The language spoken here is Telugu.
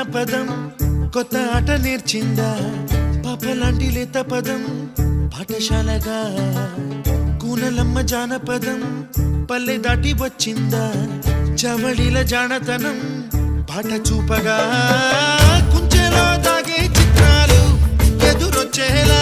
జానపదం కొత్త ఆట నేర్చిందా పాపలాంటి లేత పదం పాఠశాలగా కూనలమ్మ జానపదం పల్లె దాటి వచ్చిందా చవళిల జానతనం పాట చూపగా కుంచెలో దాగే చిత్రాలు ఎదురొచ్చేలా